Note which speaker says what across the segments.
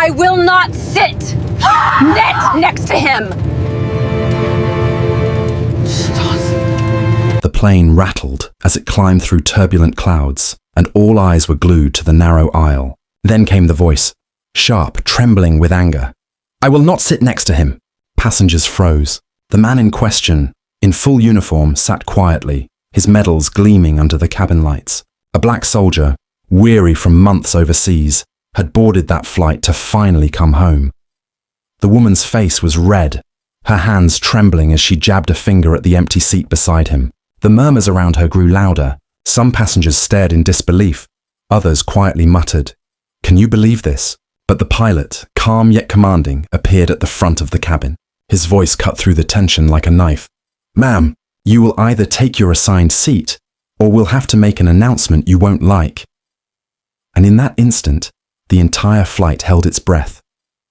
Speaker 1: I will not sit next to him!
Speaker 2: The plane rattled as it climbed through turbulent clouds, and all eyes were glued to the narrow aisle. Then came the voice, sharp, trembling with anger. I will not sit next to him. Passengers froze. The man in question, in full uniform, sat quietly, his medals gleaming under the cabin lights. A black soldier, weary from months overseas, had boarded that flight to finally come home. The woman's face was red, her hands trembling as she jabbed a finger at the empty seat beside him. The murmurs around her grew louder. Some passengers stared in disbelief. Others quietly muttered, "Can you believe this?" But the pilot, calm yet commanding, appeared at the front of the cabin. His voice cut through the tension like a knife. "Ma'am, you will either take your assigned seat, or we'll have to make an announcement you won't like." And in that instant, the entire flight held its breath,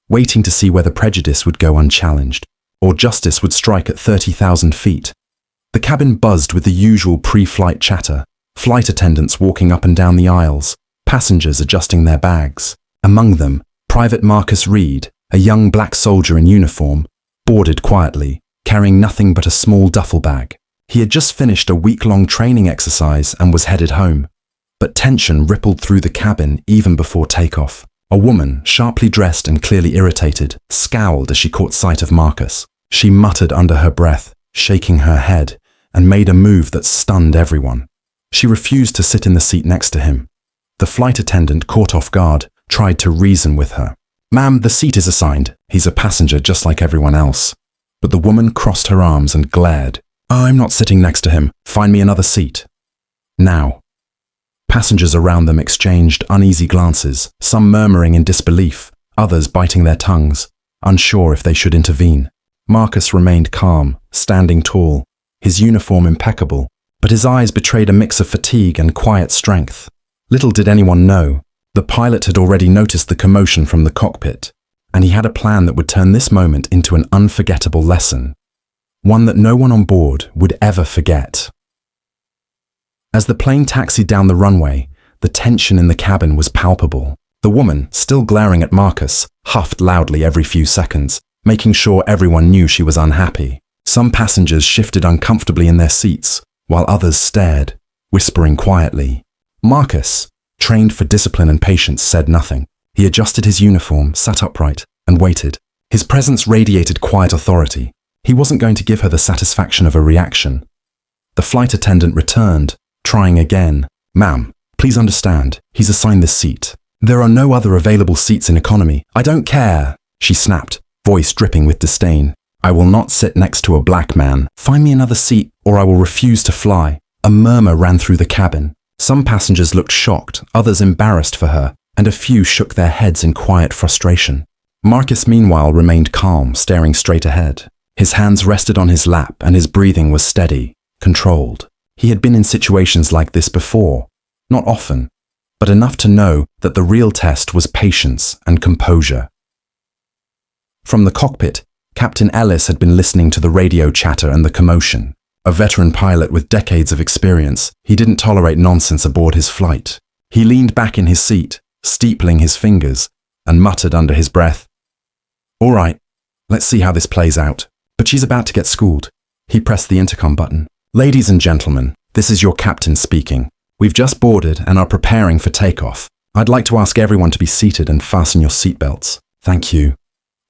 Speaker 2: waiting to see whether prejudice would go unchallenged, or justice would strike at 30,000 feet. The cabin buzzed with the usual pre-flight chatter, flight attendants walking up and down the aisles, passengers adjusting their bags. Among them, Private Marcus Reed, a young black soldier in uniform, boarded quietly, carrying nothing but a small duffel bag. He had just finished a week-long training exercise and was headed home. But tension rippled through the cabin even before takeoff. A woman, sharply dressed and clearly irritated, scowled as she caught sight of Marcus. She muttered under her breath, shaking her head, and made a move that stunned everyone. She refused to sit in the seat next to him. The flight attendant, caught off guard, tried to reason with her. "Ma'am, the seat is assigned. He's a passenger just like everyone else." But the woman crossed her arms and glared. "I'm not sitting next to him. Find me another seat." Now. Passengers around them exchanged uneasy glances, some murmuring in disbelief, others biting their tongues, unsure if they should intervene. Marcus remained calm, standing tall, his uniform impeccable, but his eyes betrayed a mix of fatigue and quiet strength. Little did anyone know, the pilot had already noticed the commotion from the cockpit, and he had a plan that would turn this moment into an unforgettable lesson, one that no one on board would ever forget. As the plane taxied down the runway, the tension in the cabin was palpable. The woman, still glaring at Marcus, huffed loudly every few seconds, making sure everyone knew she was unhappy. Some passengers shifted uncomfortably in their seats, while others stared, whispering quietly. Marcus, trained for discipline and patience, said nothing. He adjusted his uniform, sat upright, and waited. His presence radiated quiet authority. He wasn't going to give her the satisfaction of a reaction. The flight attendant returned, trying again. "Ma'am, please understand, he's assigned this seat. There are no other available seats in economy. I don't care," she snapped, voice dripping with disdain. "I will not sit next to a black man. Find me another seat, or I will refuse to fly." A murmur ran through the cabin. Some passengers looked shocked, others embarrassed for her, and a few shook their heads in quiet frustration. Marcus, meanwhile, remained calm, staring straight ahead. His hands rested on his lap, and his breathing was steady, controlled. He had been in situations like this before, not often, but enough to know that the real test was patience and composure. From the cockpit, Captain Ellis had been listening to the radio chatter and the commotion. A veteran pilot with decades of experience, he didn't tolerate nonsense aboard his flight. He leaned back in his seat, steepling his fingers, and muttered under his breath, "All right, let's see how this plays out." But she's about to get schooled. He pressed the intercom button. "Ladies and gentlemen, this is your captain speaking. We've just boarded and are preparing for takeoff. I'd like to ask everyone to be seated and fasten your seatbelts. Thank you."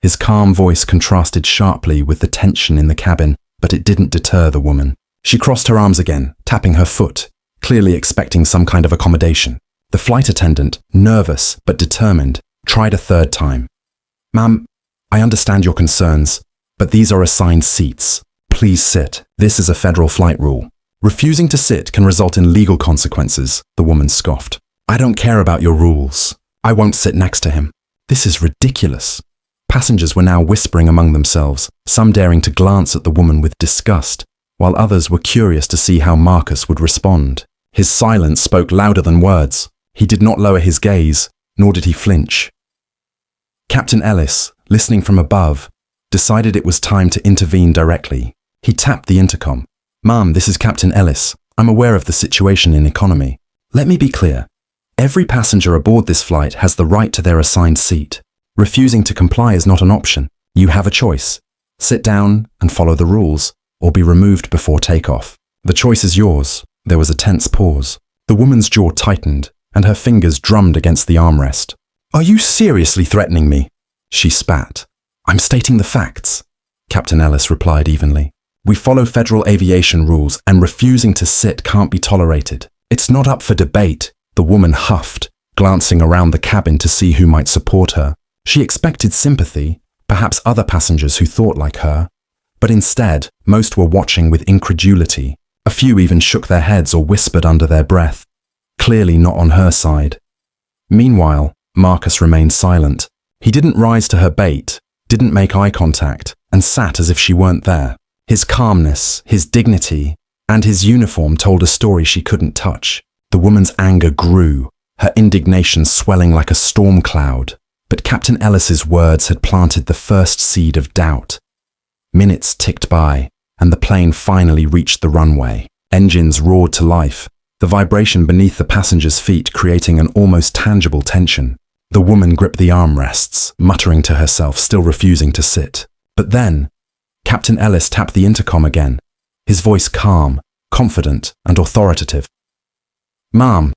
Speaker 2: His calm voice contrasted sharply with the tension in the cabin, but it didn't deter the woman. She crossed her arms again, tapping her foot, clearly expecting some kind of accommodation. The flight attendant, nervous but determined, tried a third time. "Ma'am, I understand your concerns, but these are assigned seats. Please sit. This is a federal flight rule. Refusing to sit can result in legal consequences," the woman scoffed. "I don't care about your rules. I won't sit next to him." This is ridiculous. Passengers were now whispering among themselves, some daring to glance at the woman with disgust, while others were curious to see how Marcus would respond. His silence spoke louder than words. He did not lower his gaze, nor did he flinch. Captain Ellis, listening from above, decided it was time to intervene directly. He tapped the intercom. "Ma'am, this is Captain Ellis. I'm aware of the situation in economy. Let me be clear. Every passenger aboard this flight has the right to their assigned seat. Refusing to comply is not an option. You have a choice. Sit down and follow the rules, or be removed before takeoff. The choice is yours. There was a tense pause. The woman's jaw tightened, and her fingers drummed against the armrest. "Are you seriously threatening me?" She spat. "I'm stating the facts," Captain Ellis replied evenly. "We follow federal aviation rules, and refusing to sit can't be tolerated. It's not up for debate." The woman huffed, glancing around the cabin to see who might support her. She expected sympathy, perhaps other passengers who thought like her. But instead, most were watching with incredulity. A few even shook their heads or whispered under their breath, clearly not on her side. Meanwhile, Marcus remained silent. He didn't rise to her bait, didn't make eye contact, and sat as if she weren't there. His calmness, his dignity, and his uniform told a story she couldn't touch. The woman's anger grew, her indignation swelling like a storm cloud. But Captain Ellis's words had planted the first seed of doubt. Minutes ticked by, and the plane finally reached the runway. Engines roared to life, the vibration beneath the passengers' feet creating an almost tangible tension. The woman gripped the armrests, muttering to herself, still refusing to sit. But then, Captain Ellis tapped the intercom again, his voice calm, confident, and authoritative. "Ma'am,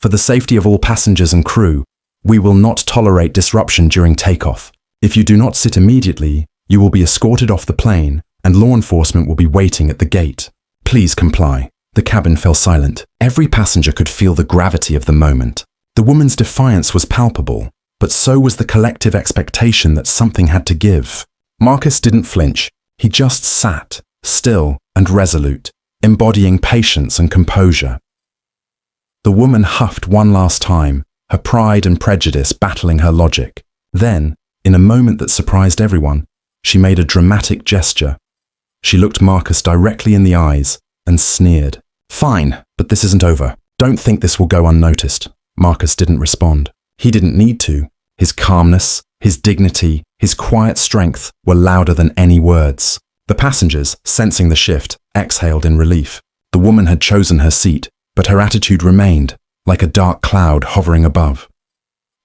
Speaker 2: for the safety of all passengers and crew, we will not tolerate disruption during takeoff. If you do not sit immediately, you will be escorted off the plane, and law enforcement will be waiting at the gate. Please comply." The cabin fell silent. Every passenger could feel the gravity of the moment. The woman's defiance was palpable, but so was the collective expectation that something had to give. Marcus didn't flinch. He just sat, still and resolute, embodying patience and composure. The woman huffed one last time, her pride and prejudice battling her logic. Then, in a moment that surprised everyone, she made a dramatic gesture. She looked Marcus directly in the eyes and sneered. "Fine, but this isn't over. Don't think this will go unnoticed." Marcus didn't respond. He didn't need to. His calmness, his dignity, his quiet strength were louder than any words. The passengers, sensing the shift, exhaled in relief. The woman had chosen her seat, but her attitude remained, like a dark cloud hovering above.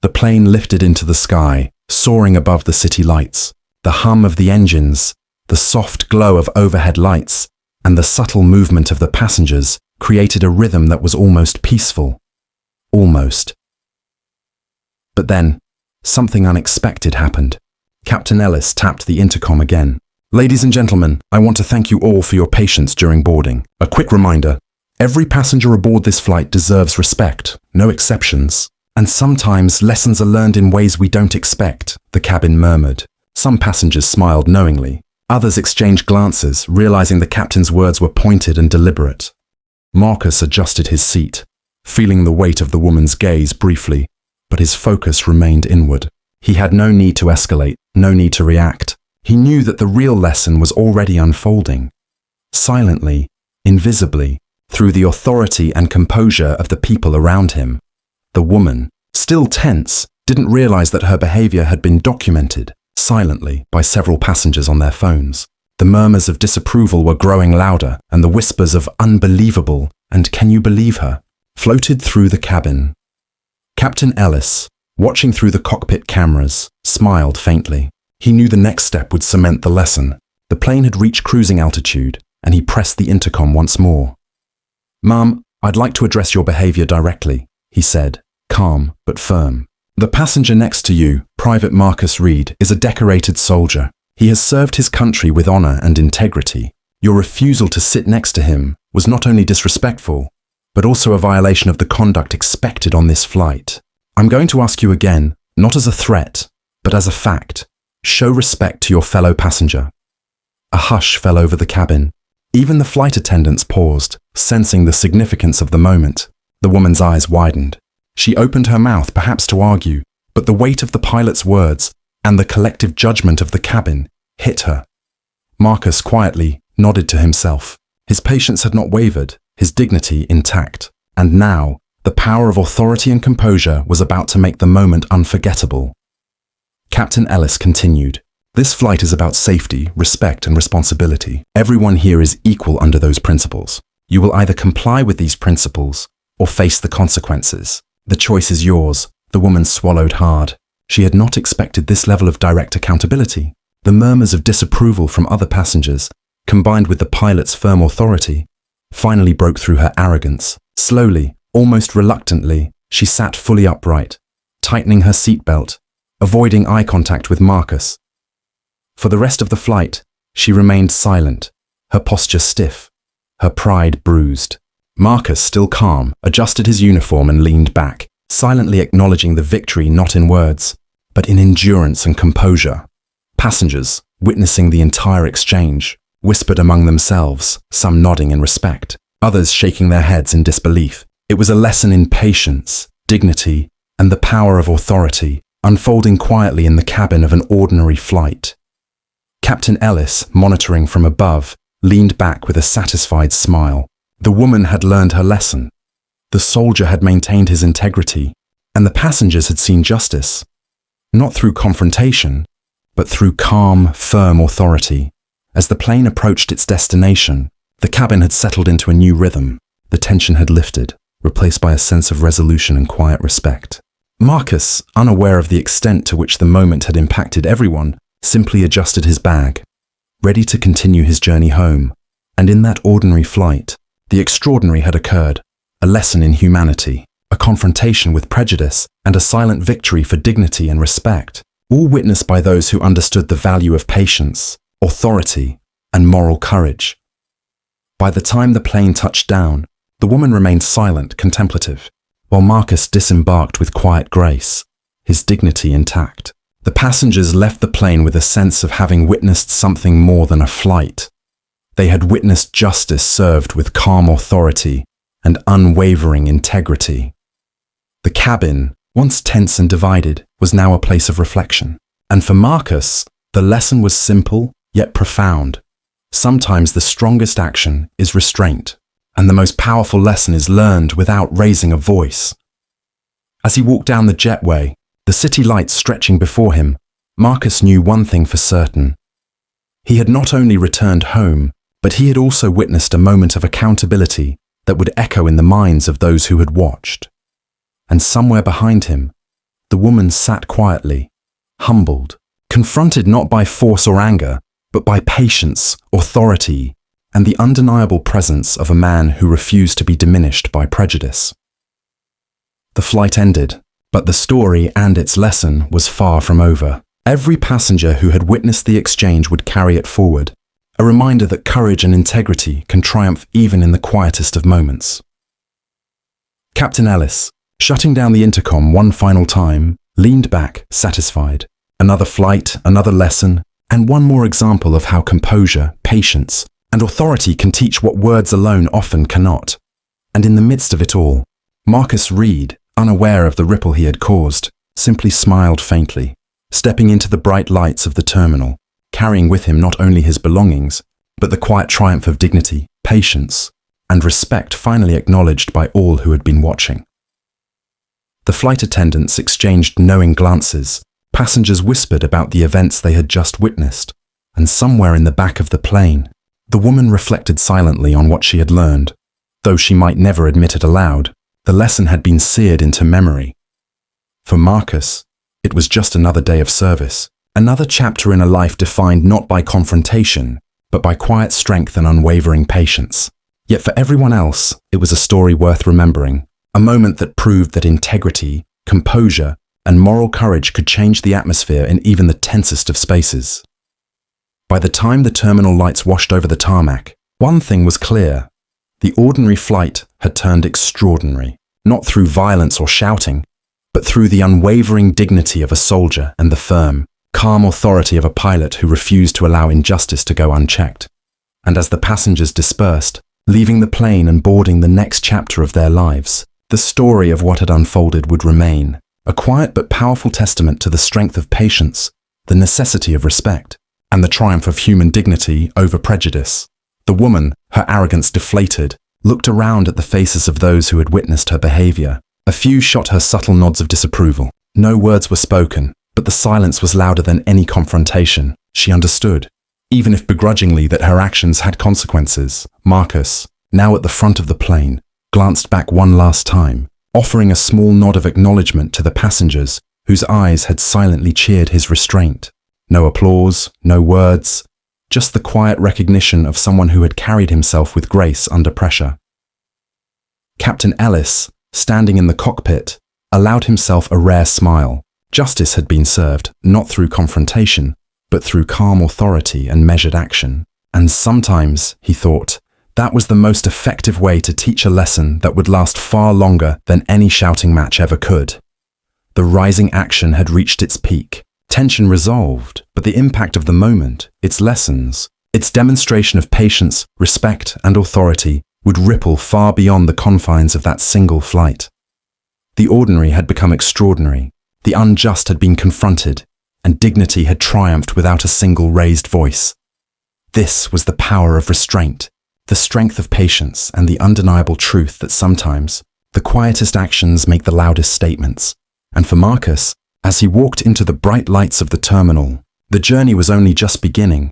Speaker 2: The plane lifted into the sky, soaring above the city lights. The hum of the engines, the soft glow of overhead lights, and the subtle movement of the passengers created a rhythm that was almost peaceful. Almost. But then, something unexpected happened. Captain Ellis tapped the intercom again. "Ladies and gentlemen, I want to thank you all for your patience during boarding. A quick reminder, every passenger aboard this flight deserves respect, no exceptions. And sometimes lessons are learned in ways we don't expect," the cabin murmured. Some passengers smiled knowingly. Others exchanged glances, realizing the captain's words were pointed and deliberate. Marcus adjusted his seat, feeling the weight of the woman's gaze briefly, but his focus remained inward. He had no need to escalate, no need to react. He knew that the real lesson was already unfolding. Silently, invisibly, through the authority and composure of the people around him. The woman, still tense, didn't realize that her behavior had been documented silently by several passengers on their phones. The murmurs of disapproval were growing louder, and the whispers of "unbelievable" and "can you believe her" floated through the cabin. Captain Ellis, watching through the cockpit cameras, smiled faintly. He knew the next step would cement the lesson. The plane had reached cruising altitude, and he pressed the intercom once more. "Ma'am, I'd like to address your behavior directly," he said, calm but firm. "The passenger next to you, Private Marcus Reed, is a decorated soldier. He has served his country with honor and integrity. Your refusal to sit next to him was not only disrespectful, but also a violation of the conduct expected on this flight. I'm going to ask you again, not as a threat, but as a fact. Show respect to your fellow passenger." A hush fell over the cabin. Even the flight attendants paused, sensing the significance of the moment. The woman's eyes widened. She opened her mouth, perhaps to argue, but the weight of the pilot's words and the collective judgment of the cabin hit her. Marcus quietly nodded to himself. His patience had not wavered, his dignity intact. And now, the power of authority and composure was about to make the moment unforgettable. Captain Ellis continued, "This flight is about safety, respect, and responsibility. Everyone here is equal under those principles. You will either comply with these principles or face the consequences. The choice is yours." The woman swallowed hard. She had not expected this level of direct accountability. The murmurs of disapproval from other passengers, combined with the pilot's firm authority, finally broke through her arrogance. Slowly, almost reluctantly, she sat fully upright, tightening her seatbelt, avoiding eye contact with Marcus. For the rest of the flight, she remained silent, her posture stiff, her pride bruised. Marcus, still calm, adjusted his uniform and leaned back, silently acknowledging the victory not in words, but in endurance and composure. Passengers, witnessing the entire exchange, whispered among themselves, some nodding in respect, others shaking their heads in disbelief. It was a lesson in patience, dignity, and the power of authority, unfolding quietly in the cabin of an ordinary flight. Captain Ellis, monitoring from above, leaned back with a satisfied smile. The woman had learned her lesson. The soldier had maintained his integrity, and the passengers had seen justice. Not through confrontation, but through calm, firm authority. As the plane approached its destination, the cabin had settled into a new rhythm. The tension had lifted, replaced by a sense of resolution and quiet respect. Marcus, unaware of the extent to which the moment had impacted everyone, simply adjusted his bag, ready to continue his journey home. And in that ordinary flight, the extraordinary had occurred, a lesson in humanity, a confrontation with prejudice, and a silent victory for dignity and respect, all witnessed by those who understood the value of patience, authority, and moral courage. By the time the plane touched down, the woman remained silent, contemplative, while Marcus disembarked with quiet grace, his dignity intact. The passengers left the plane with a sense of having witnessed something more than a flight. They had witnessed justice served with calm authority and unwavering integrity. The cabin, once tense and divided, was now a place of reflection. And for Marcus, the lesson was simple yet profound. Sometimes the strongest action is restraint, and the most powerful lesson is learned without raising a voice. As he walked down the jetway, the city lights stretching before him, Marcus knew one thing for certain. He had not only returned home, but he had also witnessed a moment of accountability that would echo in the minds of those who had watched. And somewhere behind him, the woman sat quietly, humbled, confronted not by force or anger, but by patience, authority, and the undeniable presence of a man who refused to be diminished by prejudice. The flight ended, but the story and its lesson was far from over. Every passenger who had witnessed the exchange would carry it forward, a reminder that courage and integrity can triumph even in the quietest of moments. Captain Ellis, shutting down the intercom one final time, leaned back, satisfied. Another flight, another lesson, and one more example of how composure, patience, and authority can teach what words alone often cannot. And in the midst of it all, Marcus Reed, unaware of the ripple he had caused, simply smiled faintly, stepping into the bright lights of the terminal, carrying with him not only his belongings, but the quiet triumph of dignity, patience, and respect finally acknowledged by all who had been watching. The flight attendants exchanged knowing glances, passengers whispered about the events they had just witnessed, and somewhere in the back of the plane, the woman reflected silently on what she had learned. Though she might never admit it aloud, the lesson had been seared into memory. For Marcus, it was just another day of service, another chapter in a life defined not by confrontation, but by quiet strength and unwavering patience. Yet for everyone else, it was a story worth remembering, a moment that proved that integrity, composure, and moral courage could change the atmosphere in even the tensest of spaces. By the time the terminal lights washed over the tarmac, one thing was clear. The ordinary flight had turned extraordinary, not through violence or shouting, but through the unwavering dignity of a soldier and the firm, calm authority of a pilot who refused to allow injustice to go unchecked. And as the passengers dispersed, leaving the plane and boarding the next chapter of their lives, the story of what had unfolded would remain, a quiet but powerful testament to the strength of patience, the necessity of respect, and the triumph of human dignity over prejudice. The woman, her arrogance deflated, looked around at the faces of those who had witnessed her behavior. A few shot her subtle nods of disapproval. No words were spoken, but the silence was louder than any confrontation. She understood, even if begrudgingly, that her actions had consequences. Marcus, now at the front of the plane, glanced back one last time, offering a small nod of acknowledgement to the passengers whose eyes had silently cheered his restraint. No applause, no words, just the quiet recognition of someone who had carried himself with grace under pressure. Captain Ellis, standing in the cockpit, allowed himself a rare smile. Justice had been served, not through confrontation, but through calm authority and measured action. And sometimes, he thought, that was the most effective way to teach a lesson that would last far longer than any shouting match ever could. The rising action had reached its peak. Tension resolved, but the impact of the moment, its lessons, its demonstration of patience, respect, and authority would ripple far beyond the confines of that single flight. The ordinary had become extraordinary, the unjust had been confronted, and dignity had triumphed without a single raised voice. This was the power of restraint, the strength of patience, and the undeniable truth that sometimes the quietest actions make the loudest statements. And for Marcus, as he walked into the bright lights of the terminal, the journey was only just beginning,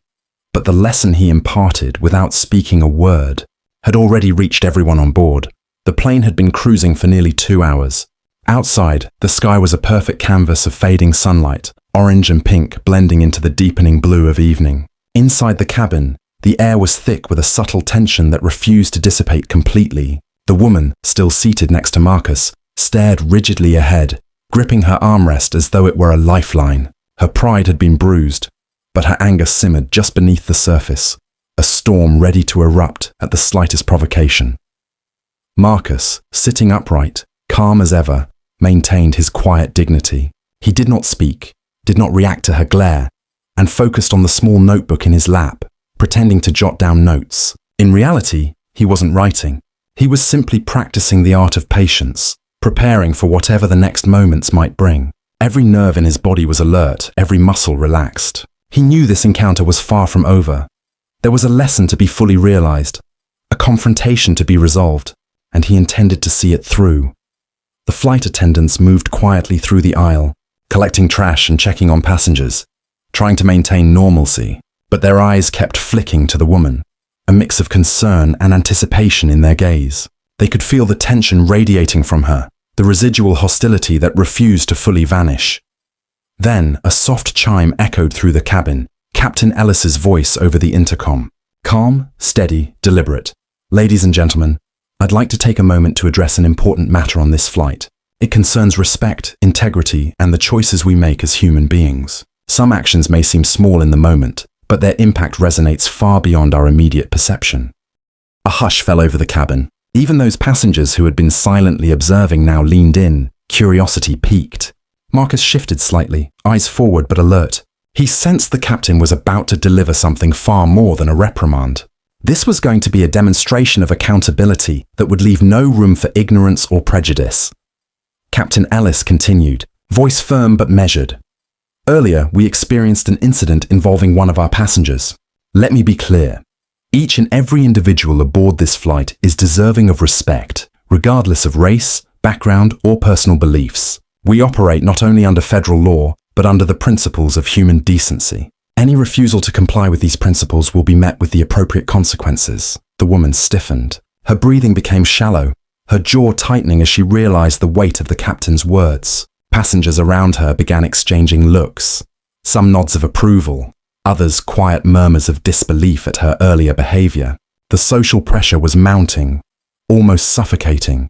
Speaker 2: but the lesson he imparted without speaking a word had already reached everyone on board. The plane had been cruising for nearly 2 hours. Outside, the sky was a perfect canvas of fading sunlight, orange and pink blending into the deepening blue of evening. Inside the cabin, the air was thick with a subtle tension that refused to dissipate completely. The woman, still seated next to Marcus, stared rigidly ahead, gripping her armrest as though it were a lifeline. Her pride had been bruised, but her anger simmered just beneath the surface, a storm ready to erupt at the slightest provocation. Marcus, sitting upright, calm as ever, maintained his quiet dignity. He did not speak, did not react to her glare, and focused on the small notebook in his lap, pretending to jot down notes. In reality, he wasn't writing. He was simply practicing the art of patience, preparing for whatever the next moments might bring. Every nerve in his body was alert, every muscle relaxed. He knew this encounter was far from over. There was a lesson to be fully realized, a confrontation to be resolved, and he intended to see it through. The flight attendants moved quietly through the aisle, collecting trash and checking on passengers, trying to maintain normalcy, but their eyes kept flicking to the woman, a mix of concern and anticipation in their gaze. They could feel the tension radiating from her, the residual hostility that refused to fully vanish. Then a soft chime echoed through the cabin, Captain Ellis's voice over the intercom. Calm, steady, deliberate. Ladies and gentlemen, I'd like to take a moment to address an important matter on this flight. It concerns respect, integrity, and the choices we make as human beings. Some actions may seem small in the moment, but their impact resonates far beyond our immediate perception. A hush fell over the cabin. Even those passengers who had been silently observing now leaned in, curiosity piqued. Marcus shifted slightly, eyes forward but alert. He sensed the captain was about to deliver something far more than a reprimand. This was going to be a demonstration of accountability that would leave no room for ignorance or prejudice. Captain Ellis continued, voice firm but measured. Earlier, we experienced an incident involving one of our passengers. Let me be clear. Each and every individual aboard this flight is deserving of respect, regardless of race, background, or personal beliefs. We operate not only under federal law, but under the principles of human decency. Any refusal to comply with these principles will be met with the appropriate consequences. The woman stiffened. Her breathing became shallow, her jaw tightening as she realized the weight of the captain's words. Passengers around her began exchanging looks, some nods of approval, others quiet murmurs of disbelief at her earlier behavior. The social pressure was mounting, almost suffocating.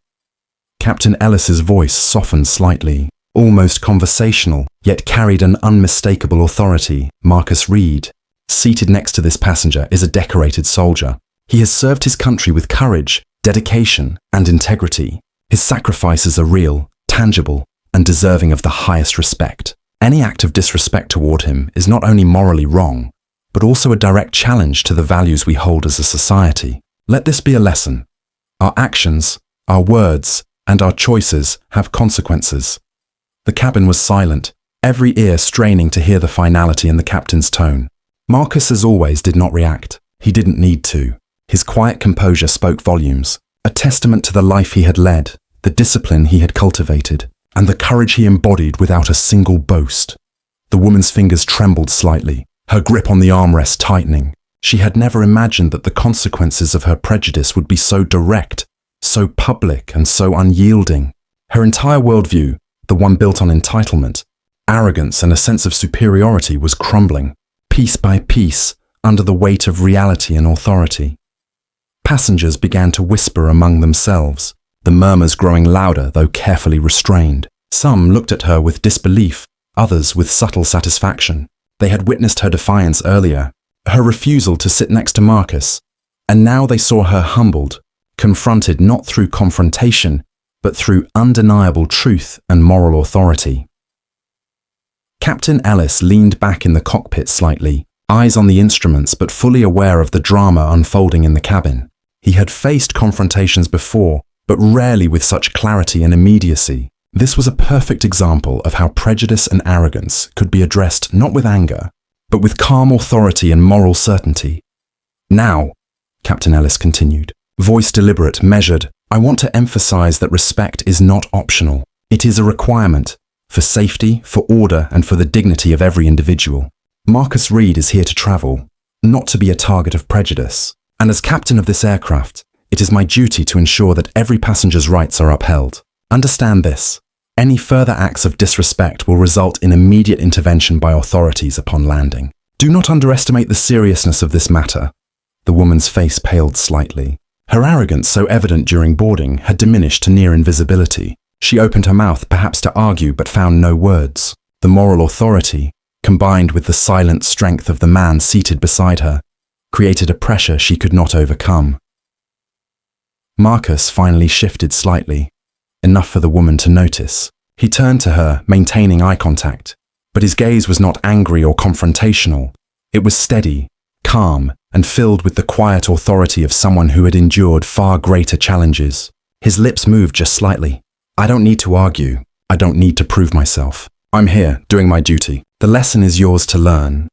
Speaker 2: Captain Ellis's voice softened slightly, almost conversational, yet carried an unmistakable authority. Marcus Reed, seated next to this passenger, is a decorated soldier. He has served his country with courage, dedication, and integrity. His sacrifices are real, tangible, and deserving of the highest respect. Any act of disrespect toward him is not only morally wrong, but also a direct challenge to the values we hold as a society. Let this be a lesson. Our actions, our words, and our choices have consequences. The cabin was silent, every ear straining to hear the finality in the captain's tone. Marcus, as always, did not react. He didn't need to. His quiet composure spoke volumes, a testament to the life he had led, the discipline he had cultivated, and the courage he embodied without a single boast. The woman's fingers trembled slightly, her grip on the armrest tightening. She had never imagined that the consequences of her prejudice would be so direct, so public, and so unyielding. Her entire worldview, the one built on entitlement, Arrogance and a sense of superiority was crumbling, piece by piece, under the weight of reality and authority. Passengers began to whisper among themselves, the murmurs growing louder though carefully restrained. Some looked at her with disbelief, others with subtle satisfaction. They had witnessed her defiance earlier, her refusal to sit next to Marcus, and now they saw her humbled, confronted not through confrontation, but through undeniable truth and moral authority. Captain Ellis leaned back in the cockpit slightly, eyes on the instruments but fully aware of the drama unfolding in the cabin. He had faced confrontations before, but rarely with such clarity and immediacy. This was a perfect example of how prejudice and arrogance could be addressed not with anger, but with calm authority and moral certainty. Now, Captain Ellis continued, voice deliberate, measured, I want to emphasize that respect is not optional. It is a requirement for safety, for order, and for the dignity of every individual. Marcus Reed is here to travel, not to be a target of prejudice. And as captain of this aircraft, it is my duty to ensure that every passenger's rights are upheld. Understand this. Any further acts of disrespect will result in immediate intervention by authorities upon landing. Do not underestimate the seriousness of this matter. The woman's face paled slightly. Her arrogance, so evident during boarding, had diminished to near invisibility. She opened her mouth, perhaps to argue, but found no words. The moral authority, combined with the silent strength of the man seated beside her, created a pressure she could not overcome. Marcus finally shifted slightly, enough for the woman to notice. He turned to her, maintaining eye contact, but his gaze was not angry or confrontational. It was steady, calm, and filled with the quiet authority of someone who had endured far greater challenges. His lips moved just slightly. I don't need to argue. I don't need to prove myself. I'm here, doing my duty. The lesson is yours to learn.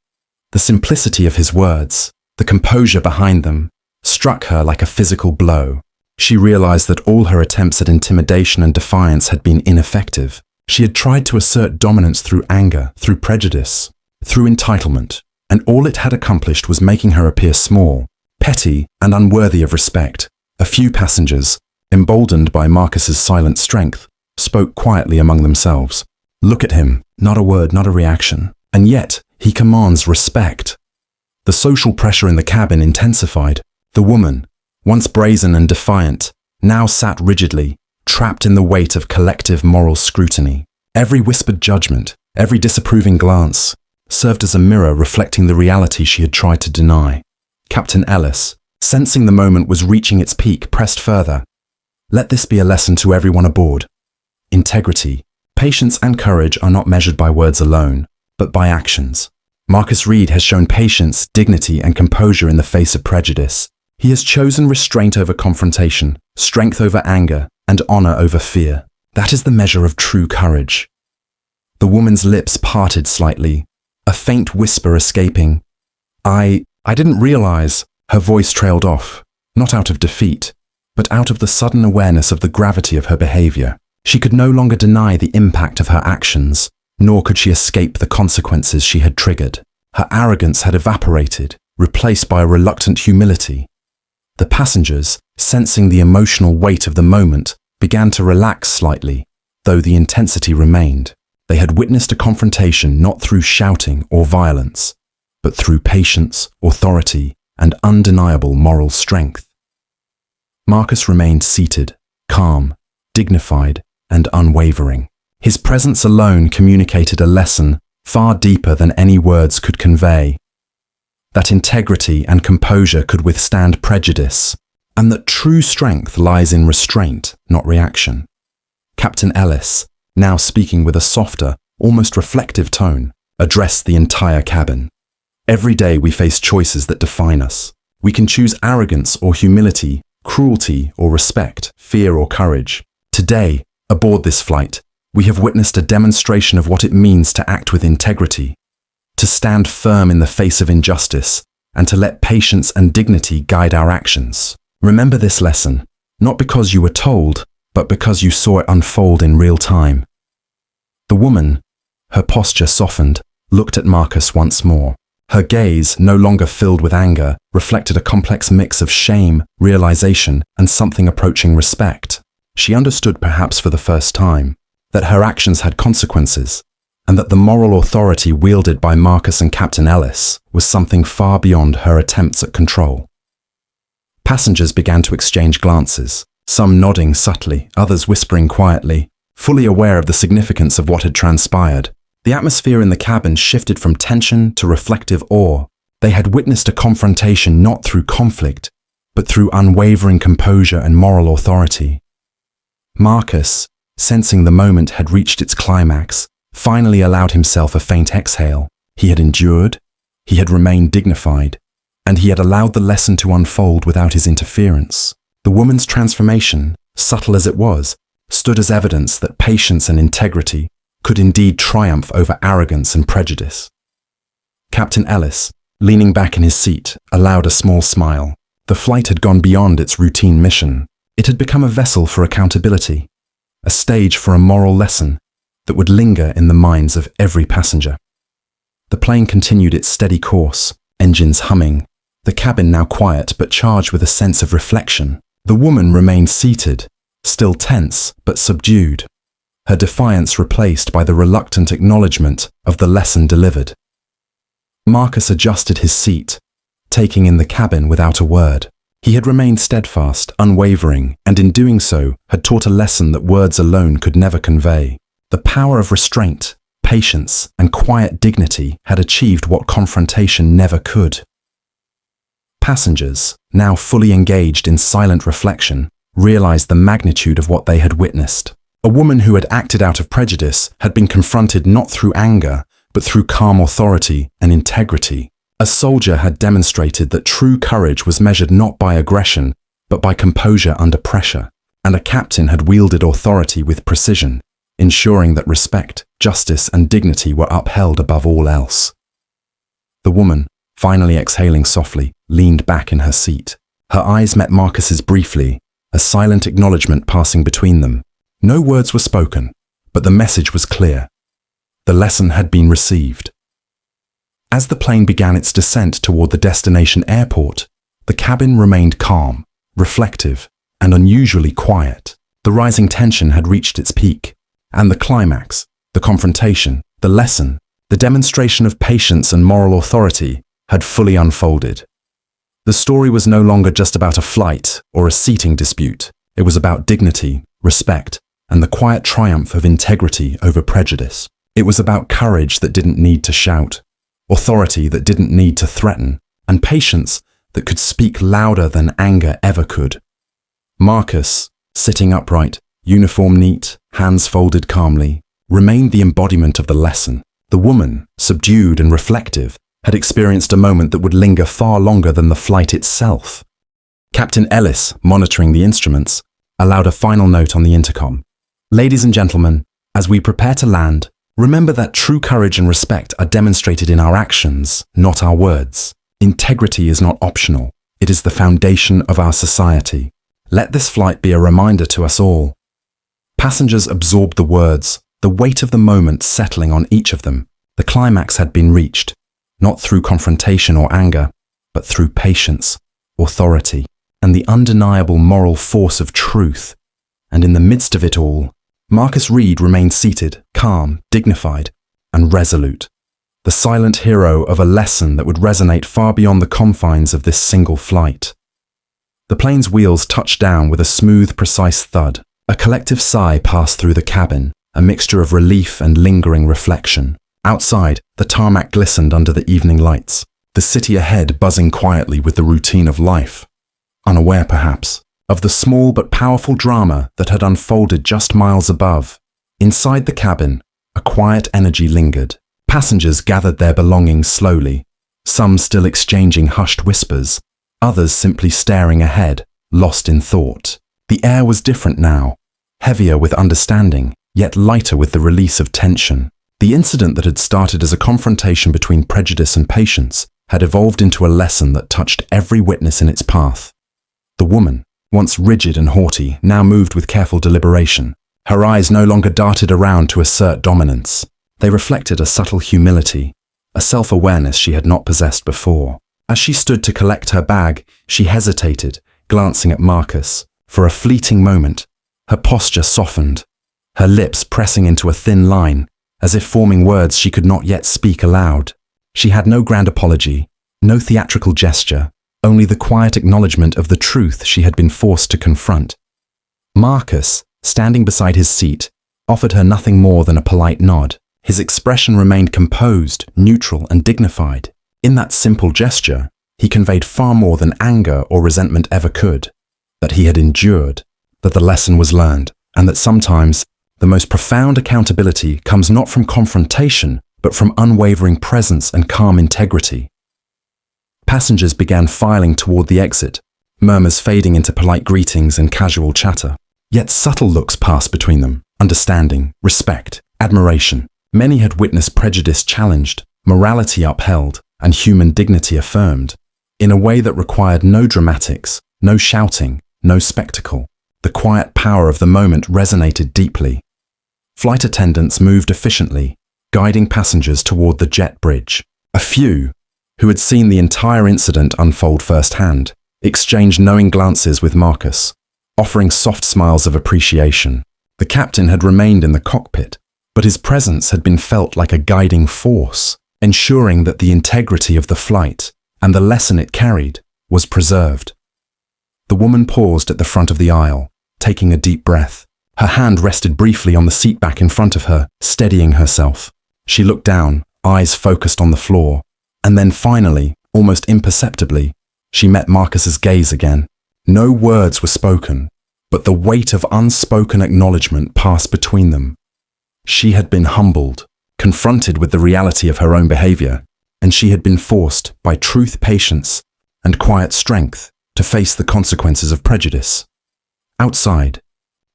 Speaker 2: The simplicity of his words, the composure behind them, struck her like a physical blow. She realized that all her attempts at intimidation and defiance had been ineffective. She had tried to assert dominance through anger, through prejudice, through entitlement, and all it had accomplished was making her appear small, petty, and unworthy of respect. A few passengers, emboldened by Marcus's silent strength, spoke quietly among themselves. Look at him, not a word, not a reaction, and yet he commands respect. The social pressure in the cabin intensified. The woman, once brazen and defiant, now sat rigidly, trapped in the weight of collective moral scrutiny. Every whispered judgment, every disapproving glance, served as a mirror reflecting the reality she had tried to deny. Captain Ellis, sensing the moment was reaching its peak, pressed further. Let this be a lesson to everyone aboard. Integrity, patience and courage are not measured by words alone, but by actions. Marcus Reed has shown patience, dignity, and composure in the face of prejudice. He has chosen restraint over confrontation, strength over anger, and honor over fear. That is the measure of true courage. The woman's lips parted slightly, a faint whisper escaping. I didn't realize. Her voice trailed off, not out of defeat, but out of the sudden awareness of the gravity of her behavior. She could no longer deny the impact of her actions, nor could she escape the consequences she had triggered. Her arrogance had evaporated, replaced by a reluctant humility. The passengers, sensing the emotional weight of the moment, began to relax slightly, though the intensity remained. They had witnessed a confrontation not through shouting or violence, but through patience, authority, and undeniable moral strength. Marcus remained seated, calm, dignified, and unwavering. His presence alone communicated a lesson far deeper than any words could convey. That integrity and composure could withstand prejudice, and that true strength lies in restraint, not reaction. Captain Ellis, now speaking with a softer, almost reflective tone, addressed the entire cabin. Every day we face choices that define us. We can choose arrogance or humility, cruelty or respect, fear or courage. Today, aboard this flight, we have witnessed a demonstration of what it means to act with integrity, to stand firm in the face of injustice, and to let patience and dignity guide our actions. Remember this lesson, not because you were told, but because you saw it unfold in real time. The woman, her posture softened, looked at Marcus once more. Her gaze, no longer filled with anger, reflected a complex mix of shame, realization, and something approaching respect. She understood, perhaps for the first time, that her actions had consequences, and that the moral authority wielded by Marcus and Captain Ellis was something far beyond her attempts at control. Passengers began to exchange glances, some nodding subtly, others whispering quietly, fully aware of the significance of what had transpired. The atmosphere in the cabin shifted from tension to reflective awe. They had witnessed a confrontation not through conflict, but through unwavering composure and moral authority. Marcus, sensing the moment had reached its climax, finally allowed himself a faint exhale. He had endured, he had remained dignified, and he had allowed the lesson to unfold without his interference. The woman's transformation, subtle as it was, stood as evidence that patience and integrity could indeed triumph over arrogance and prejudice. Captain Ellis, leaning back in his seat, allowed a small smile. The flight had gone beyond its routine mission. It had become a vessel for accountability, a stage for a moral lesson that would linger in the minds of every passenger. The plane continued its steady course, engines humming, the cabin now quiet but charged with a sense of reflection. The woman remained seated, still tense but subdued, her defiance replaced by the reluctant acknowledgement of the lesson delivered. Marcus adjusted his seat, taking in the cabin without a word. He had remained steadfast, unwavering, and in doing so had taught a lesson that words alone could never convey. The power of restraint, patience, and quiet dignity had achieved what confrontation never could. Passengers, now fully engaged in silent reflection, realized the magnitude of what they had witnessed. A woman who had acted out of prejudice had been confronted not through anger, but through calm authority and integrity. A soldier had demonstrated that true courage was measured not by aggression, but by composure under pressure, and a captain had wielded authority with precision, ensuring that respect, justice, and dignity were upheld above all else. The woman, finally exhaling softly, leaned back in her seat. Her eyes met Marcus's briefly, a silent acknowledgement passing between them. No words were spoken, but the message was clear. The lesson had been received. As the plane began its descent toward the destination airport, the cabin remained calm, reflective, and unusually quiet. The rising tension had reached its peak, and the climax, the confrontation, the lesson, the demonstration of patience and moral authority had fully unfolded. The story was no longer just about a flight or a seating dispute. It was about dignity, respect, and the quiet triumph of integrity over prejudice. It was about courage that didn't need to shout, authority that didn't need to threaten, and patience that could speak louder than anger ever could. Marcus, sitting upright, uniform neat, hands folded calmly, remained the embodiment of the lesson. The woman, subdued and reflective, had experienced a moment that would linger far longer than the flight itself. Captain Ellis, monitoring the instruments, allowed a final note on the intercom. "Ladies and gentlemen, as we prepare to land, remember that true courage and respect are demonstrated in our actions, not our words. Integrity is not optional. It is the foundation of our society. Let this flight be a reminder to us all." Passengers absorbed the words, the weight of the moment settling on each of them. The climax had been reached, not through confrontation or anger, but through patience, authority, and the undeniable moral force of truth. And in the midst of it all, Marcus Reed remained seated, calm, dignified, and resolute, the silent hero of a lesson that would resonate far beyond the confines of this single flight. The plane's wheels touched down with a smooth, precise thud. A collective sigh passed through the cabin, a mixture of relief and lingering reflection. Outside, the tarmac glistened under the evening lights, the city ahead buzzing quietly with the routine of life, unaware perhaps of the small but powerful drama that had unfolded just miles above. Inside the cabin, a quiet energy lingered. Passengers gathered their belongings slowly, some still exchanging hushed whispers, others simply staring ahead, lost in thought. The air was different now, heavier with understanding, yet lighter with the release of tension. The incident that had started as a confrontation between prejudice and patience had evolved into a lesson that touched every witness in its path. The woman, once rigid and haughty, now moved with careful deliberation. Her eyes no longer darted around to assert dominance. They reflected a subtle humility, a self-awareness she had not possessed before. As she stood to collect her bag, she hesitated, glancing at Marcus. For a fleeting moment, her posture softened, her lips pressing into a thin line, as if forming words she could not yet speak aloud. She had no grand apology, no theatrical gesture, only the quiet acknowledgement of the truth she had been forced to confront. Marcus, standing beside his seat, offered her nothing more than a polite nod. His expression remained composed, neutral, and dignified. In that simple gesture, he conveyed far more than anger or resentment ever could. That he had endured, that the lesson was learned, and that sometimes the most profound accountability comes not from confrontation, but from unwavering presence and calm integrity. Passengers began filing toward the exit, murmurs fading into polite greetings and casual chatter. Yet subtle looks passed between them, understanding, respect, admiration. Many had witnessed prejudice challenged, morality upheld, and human dignity affirmed, in a way that required no dramatics, no shouting, no spectacle. The quiet power of the moment resonated deeply. Flight attendants moved efficiently, guiding passengers toward the jet bridge. A few, who had seen the entire incident unfold firsthand, exchanged knowing glances with Marcus, offering soft smiles of appreciation. The captain had remained in the cockpit, but his presence had been felt like a guiding force, ensuring that the integrity of the flight and the lesson it carried was preserved. The woman paused at the front of the aisle, taking a deep breath. Her hand rested briefly on the seatback in front of her, steadying herself. She looked down, eyes focused on the floor, and then finally, almost imperceptibly, she met Marcus's gaze again. No words were spoken, but the weight of unspoken acknowledgement passed between them. She had been humbled, confronted with the reality of her own behavior, and she had been forced, by truth, patience, and quiet strength, to face the consequences of prejudice. Outside,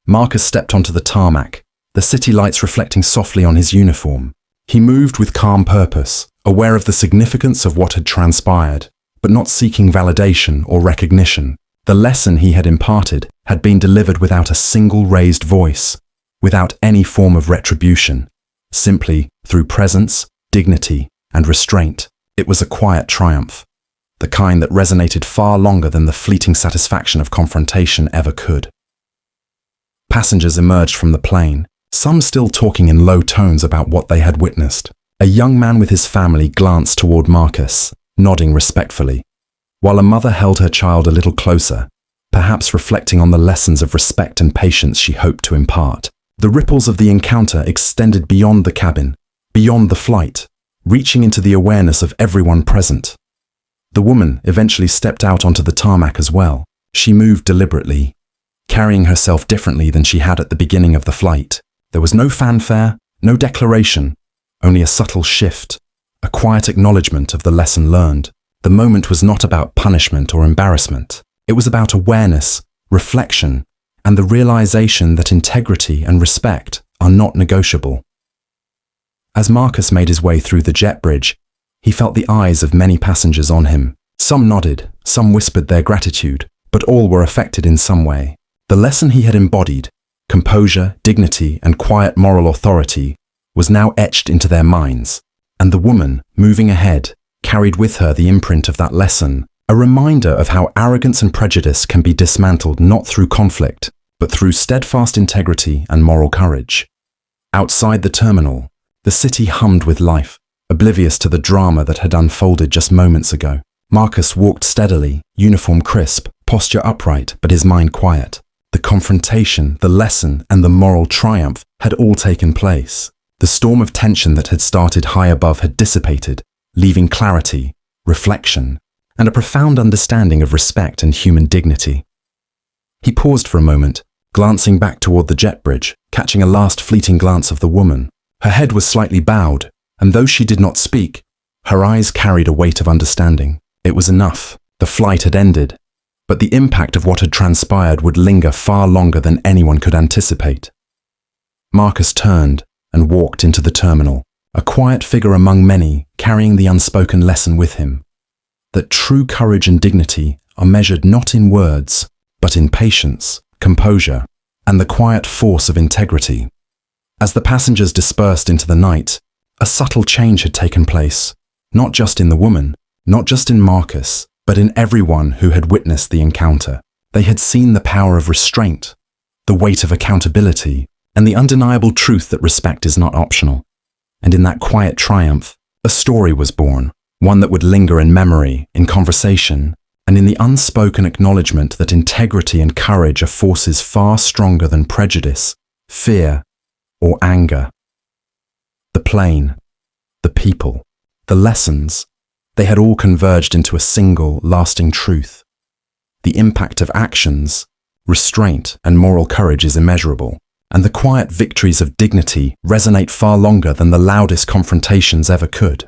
Speaker 2: Marcus stepped onto the tarmac, the city lights reflecting softly on his uniform. He moved with calm purpose, aware of the significance of what had transpired, but not seeking validation or recognition. The lesson he had imparted had been delivered without a single raised voice, without any form of retribution, simply through presence, dignity, and restraint. It was a quiet triumph, the kind that resonated far longer than the fleeting satisfaction of confrontation ever could. Passengers emerged from the plane, some still talking in low tones about what they had witnessed. A young man with his family glanced toward Marcus, nodding respectfully, while a mother held her child a little closer, perhaps reflecting on the lessons of respect and patience she hoped to impart. The ripples of the encounter extended beyond the cabin, beyond the flight, reaching into the awareness of everyone present. The woman eventually stepped out onto the tarmac as well. She moved deliberately, carrying herself differently than she had at the beginning of the flight. There was no fanfare, no declaration, only a subtle shift, a quiet acknowledgement of the lesson learned. The moment was not about punishment or embarrassment. It was about awareness, reflection, and the realization that integrity and respect are not negotiable. As Marcus made his way through the jet bridge, he felt the eyes of many passengers on him. Some nodded, some whispered their gratitude, but all were affected in some way. The lesson he had embodied, composure, dignity, and quiet moral authority, was now etched into their minds, and the woman, moving ahead, carried with her the imprint of that lesson, a reminder of how arrogance and prejudice can be dismantled not through conflict, but through steadfast integrity and moral courage. Outside the terminal, the city hummed with life, oblivious to the drama that had unfolded just moments ago. Marcus walked steadily, uniform crisp, posture upright, but his mind quiet. The confrontation, the lesson, and the moral triumph had all taken place. The storm of tension that had started high above had dissipated, leaving clarity, reflection, and a profound understanding of respect and human dignity. He paused for a moment, glancing back toward the jet bridge, catching a last fleeting glance of the woman. Her head was slightly bowed, and though she did not speak, her eyes carried a weight of understanding. It was enough. The flight had ended, but the impact of what had transpired would linger far longer than anyone could anticipate. Marcus turned and walked into the terminal, a quiet figure among many, carrying the unspoken lesson with him, that true courage and dignity are measured not in words, but in patience, composure, and the quiet force of integrity. As the passengers dispersed into the night, a subtle change had taken place, not just in the woman, not just in Marcus, but in everyone who had witnessed the encounter. They had seen the power of restraint, the weight of accountability, and the undeniable truth that respect is not optional. And in that quiet triumph, a story was born, one that would linger in memory, in conversation, and in the unspoken acknowledgement that integrity and courage are forces far stronger than prejudice, fear, or anger. The plane, the people, the lessons, they had all converged into a single, lasting truth. The impact of actions, restraint, and moral courage is immeasurable, and the quiet victories of dignity resonate far longer than the loudest confrontations ever could.